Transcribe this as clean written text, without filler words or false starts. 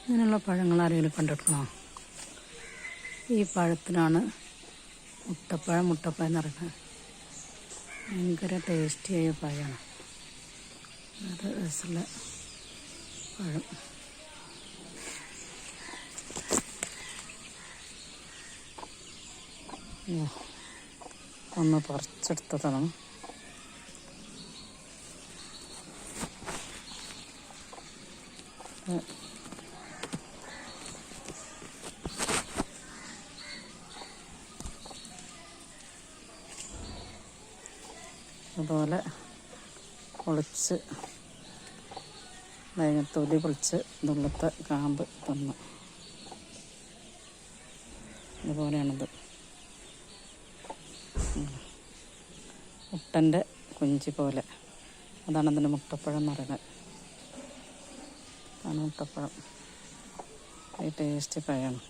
ഇങ്ങനെയുള്ള പഴങ്ങൾ ആരെങ്കിലും കണ്ടെടുക്കണോ? ഈ പഴത്തിനാണ് മുട്ടപ്പഴം എന്ന് പറയുന്നത്. ഭയങ്കര ടേസ്റ്റിയായ പഴമാണ്. അത് രസമുള്ള പഴം. ഒന്ന് പറിച്ചെടുത്തതാണ്. അതുപോലെ പൊളിച്ച് തൊലി പൊളിച്ച് ഇതുള്ളത്തെ കാമ്പ് തന്നു. അതുപോലെയാണിത്. മുട്ടൻ്റെ കുഞ്ചി പോലെ. അതാണ് അതിൻ്റെ മുട്ടപ്പഴം എന്ന് പറയുന്നത്. അതാണ് മുട്ടപ്പഴം. ഈ ടേസ്റ്റ് പഴമാണ്.